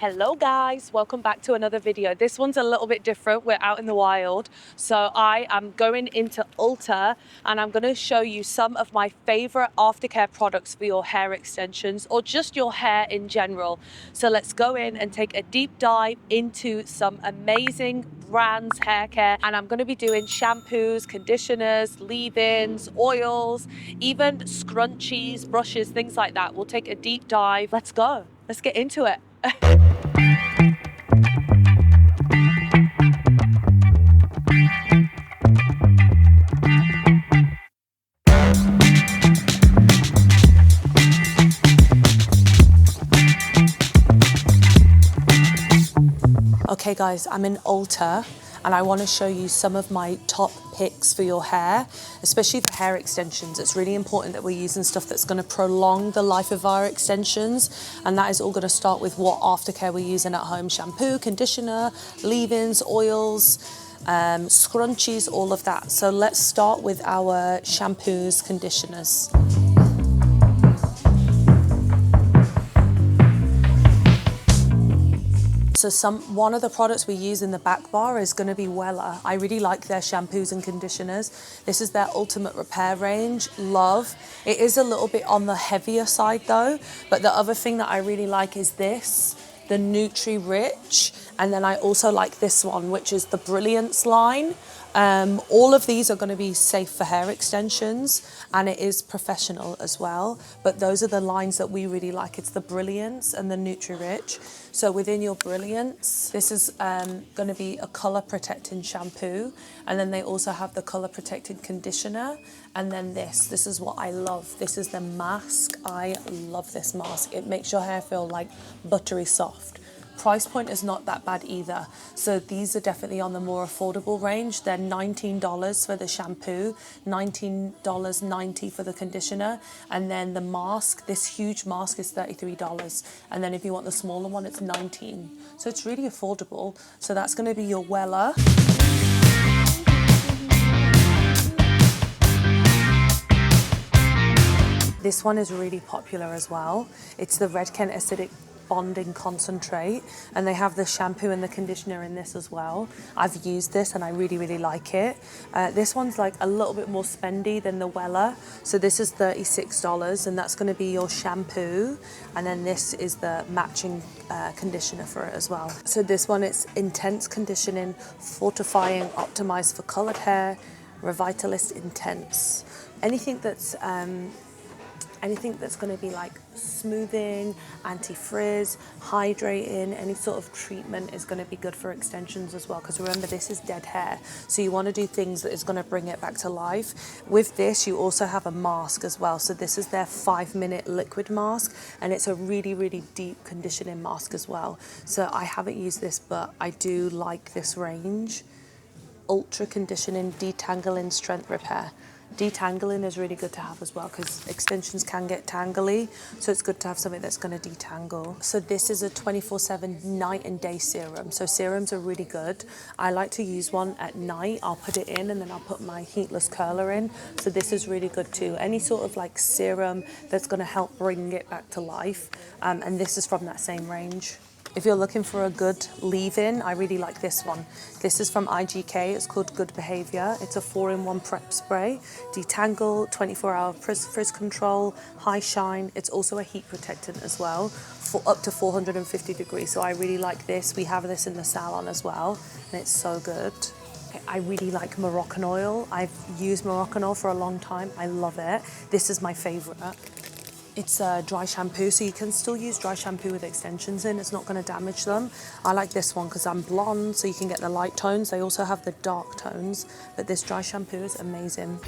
Hello guys, welcome back to another video. This one's a little bit different. We're out in the wild. So I am going into Ulta and I'm going to show you some of my favorite aftercare products for your hair extensions or just your hair in general. So let's go in and take a deep dive into some amazing brands hair care, and I'm going to be doing shampoos, conditioners, leave-ins, oils, even scrunchies, brushes, things like that. We'll take a deep dive. Let's go. Let's get into it. Okay guys, I'm in Ulta and I want to show you some of my top picks for your hair, especially for hair extensions. It's really important that we're using stuff that's going to prolong the life of our extensions, and that is all going to start with what aftercare we're using at home: shampoo, conditioner, leave-ins, oils, scrunchies, all of that. So let's start with our shampoos, conditioners. So one of the products we use in the back bar is going to be Wella. I really like their shampoos and conditioners. This is their Ultimate Repair range. Love. It is a little bit on the heavier side though, but the other thing that I really like is this, the Nutri Rich, and then I also like this one, which is the Brilliance line. All of these are going to be safe for hair extensions, and it is professional as well, but those are the lines that we really like. It's the Brilliance and the Nutri Rich. So within your Brilliance, this is going to be a color protecting shampoo, and then they also have the color protecting conditioner, and then this is what I love. This is the mask. I love this mask. It makes your hair feel like buttery soft. Price point is not that bad either. So these are definitely on the more affordable range. They're $19 for the shampoo, $19.90 for the conditioner, and then the mask, this huge mask, is $33. And then if you want the smaller one, it's $19. So it's really affordable. So that's going to be your Wella. This one is really popular as well. It's the Redken Acidic Bonding Concentrate, and they have the shampoo and the conditioner in this as well. I've used this and I really like it. This one's like a little bit more spendy than the Wella, so this is $36, and that's going to be your shampoo, and then this is the matching conditioner for it as well. So this one, it's intense conditioning, fortifying, optimized for colored hair, Revitalist Intense. Anything that's going to be like smoothing, anti-frizz, hydrating, any sort of treatment is going to be good for extensions as well, because remember, this is dead hair, so you want to do things that is going to bring it back to life. With this, you also have a mask as well. So this is their 5-minute liquid mask, and it's a really deep conditioning mask as well. So I haven't used this, but I do like this range. Ultra Conditioning Detangling Strength Repair. Detangling is really good to have as well, because extensions can get tangly, so it's good to have something that's going to detangle. So this is a 24/7 night and day serum. So serums are really good. I like to use one at night. I'll put it in and then I'll put my heatless curler in. So this is really good too. Any sort of like serum that's going to help bring it back to life. And this is from that same range. If you're looking for a good leave-in, I really like this one. This is from IGK. It's called Good Behavior. It's a 4-in-1 prep spray. Detangle, 24-hour frizz control, high shine. It's also a heat protectant as well, for up to 450 degrees. So I really like this. We have this in the salon as well, and it's so good. I really like Moroccan oil. I've used Moroccan oil for a long time. I love it. This is my favorite. It's a dry shampoo, so you can still use dry shampoo with extensions in. It's not going to damage them. I like this one because I'm blonde, so you can get the light tones. They also have the dark tones, but this dry shampoo is amazing.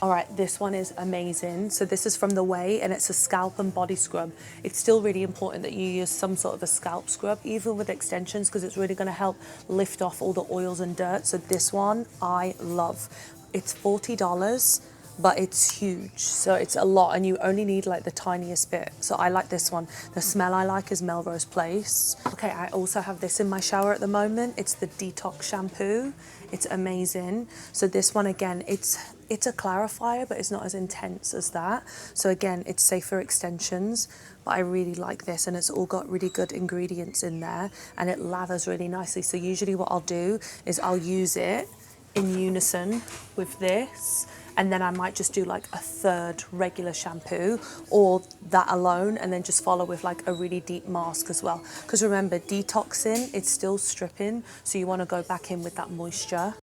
All right, this one is amazing. So this is from The Way, and it's a scalp and body scrub. It's still really important that you use some sort of a scalp scrub, even with extensions, because it's really going to help lift off all the oils and dirt. So this one I love. It's $40. But it's huge, so it's a lot, and you only need like the tiniest bit. So I like this one. The smell I like is Melrose Place. Okay, I also have this in my shower at the moment. It's the Detox shampoo. It's amazing. So this one, again, it's It's a clarifier, but it's not as intense as that. So again, it's safe for extensions, but I really like this, and it's all got really good ingredients in there, and it lathers really nicely. So usually what I'll do is I'll use it in unison with this, and then I might just do like a third regular shampoo or that alone, and then just follow with like a really deep mask as well. Because remember, detoxing, it's still stripping, so you want to go back in with that moisture.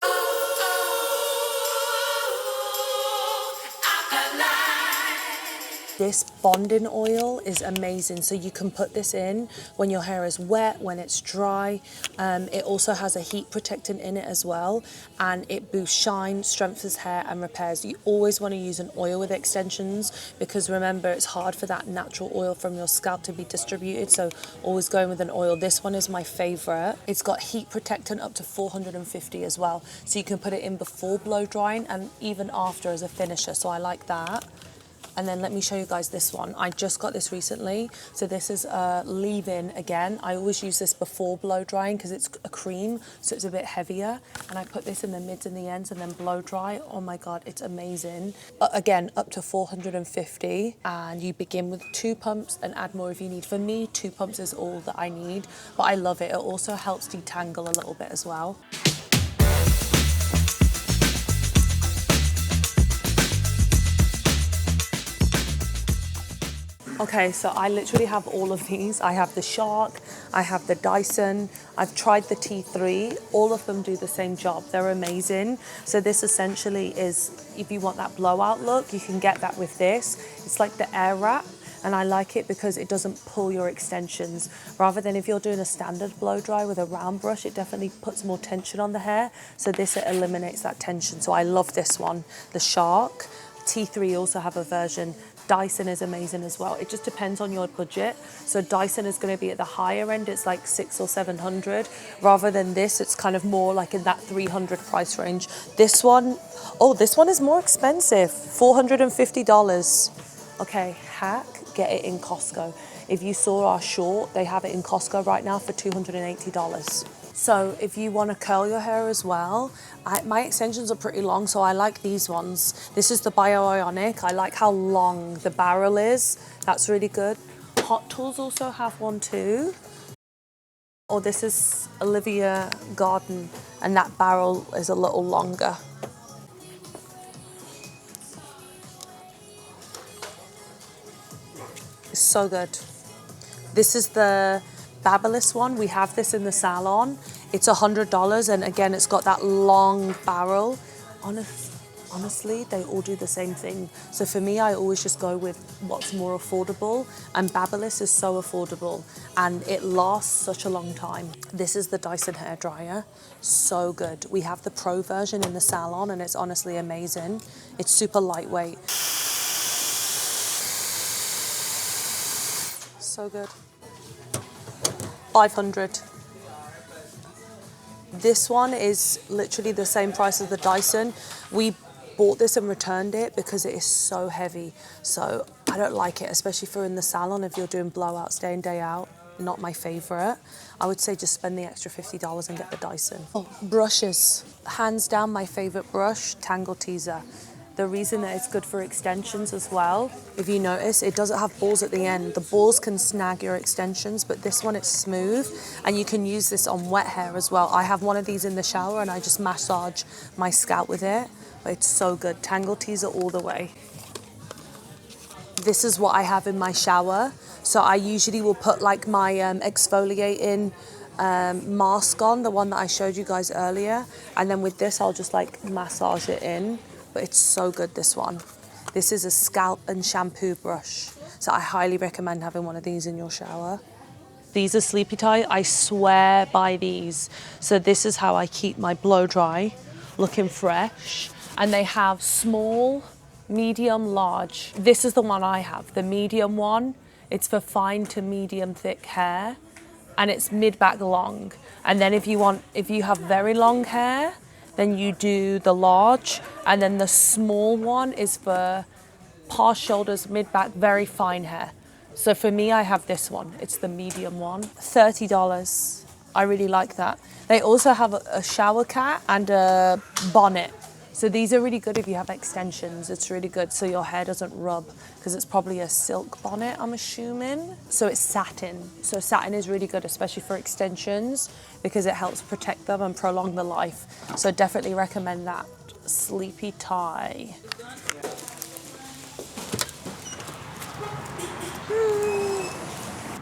This bonding oil is amazing. So you can put this in when your hair is wet, when it's dry. It also has a heat protectant in it as well, and it boosts shine, strengthens hair and repairs. You always want to use an oil with extensions, because remember, it's hard for that natural oil from your scalp to be distributed, so always going with an oil. This one is my favorite. It's got heat protectant up to 450 as well, so you can put it in before blow drying and even after as a finisher, so I like that. And then let me show you guys this one. I just got this recently. So this is a leave-in again. I always use this before blow drying because it's a cream, so it's a bit heavier. And I put this in the mids and the ends and then blow dry. Oh my God, it's amazing. Again, up to 450. And you begin with 2 pumps and add more if you need. For me, 2 pumps is all that I need, but I love it. It also helps detangle a little bit as well. Okay, so I literally have all of these. I have the Shark, I have the Dyson, I've tried the T3. All of them do the same job. They're amazing. So this essentially is, if you want that blowout look, you can get that with this. It's like the air wrap, and I like it because it doesn't pull your extensions. Rather than if you're doing a standard blow dry with a round brush, it definitely puts more tension on the hair. So this, it eliminates that tension. So I love this one, the Shark. T3 also have a version. Dyson is amazing as well. It just depends on your budget. So Dyson is going to be at the higher end. It's like 600 or 700. Rather than this, it's kind of more like in that 300 price range. This one, oh, this one is more expensive, $450. Okay, hack, get it in Costco. If you saw our short, they have it in Costco right now for $280. So if you want to curl your hair as well, my extensions are pretty long, so I like these ones. This is the Bio-Ionic. I like how long the barrel is. That's really good. Hot Tools also have one too. Or this is Olivia Garden, and that barrel is a little longer. It's so good. This is the Babyliss one. We have this in the salon. It's $100, and again, it's got that long barrel. Honestly, they all do the same thing. So for me, I always just go with what's more affordable, and Babyliss is so affordable, and it lasts such a long time. This is the Dyson hairdryer. So good. We have the Pro version in the salon, and it's honestly amazing. It's super lightweight. So good. 500. This one is literally the same price as the Dyson. We bought this and returned it because it is so heavy. So I don't like it, especially for in the salon if you're doing blowouts day in, day out. Not my favorite. I would say just spend the extra $50 and get the Dyson. Oh, brushes. Hands down my favorite brush, Tangle Teaser. The reason that it's good for extensions as well, if you notice, it doesn't have balls at the end. The balls can snag your extensions, but this one, it's smooth, and you can use this on wet hair as well. I have one of these in the shower, and I just massage my scalp with it. But it's so good. Tangle Teaser all the way. This is what I have in my shower. So I usually will put like my exfoliating mask on, the one that I showed you guys earlier, and then with this, I'll just like massage it in. But it's so good, this one. This is a scalp and shampoo brush. So I highly recommend having one of these in your shower. These are Sleepy Tie. I swear by these. So this is how I keep my blow dry looking fresh. And they have small, medium, large. This is the one I have, the medium one. It's for fine to medium thick hair, and it's mid-back long. And then if you have very long hair, then you do the large, and then the small one is for past shoulders, mid-back, very fine hair. So for me, I have this one. It's the medium one. $30. I really like that. They also have a shower cap and a bonnet. So these are really good if you have extensions. It's really good so your hair doesn't rub, because it's probably a silk bonnet, I'm assuming. So it's satin. So satin is really good, especially for extensions, because it helps protect them and prolong the life. So definitely recommend that. Sleepy tie.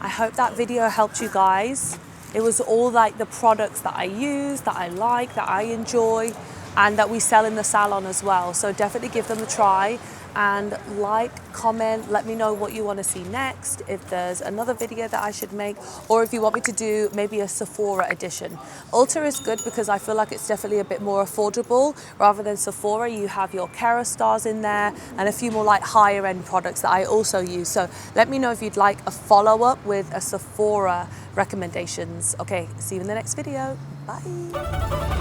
I hope that video helped you guys. It was all like the products that I use, that I like, that I enjoy, and that we sell in the salon as well. So definitely give them a try, and like, comment, let me know what you want to see next, if there's another video that I should make, or if you want me to do maybe a Sephora edition. Ulta is good because I feel like it's definitely a bit more affordable. Rather than Sephora, you have your Kerastars in there and a few more like higher end products that I also use. So let me know if you'd like a follow-up with a Sephora recommendations. Okay, see you in the next video. Bye.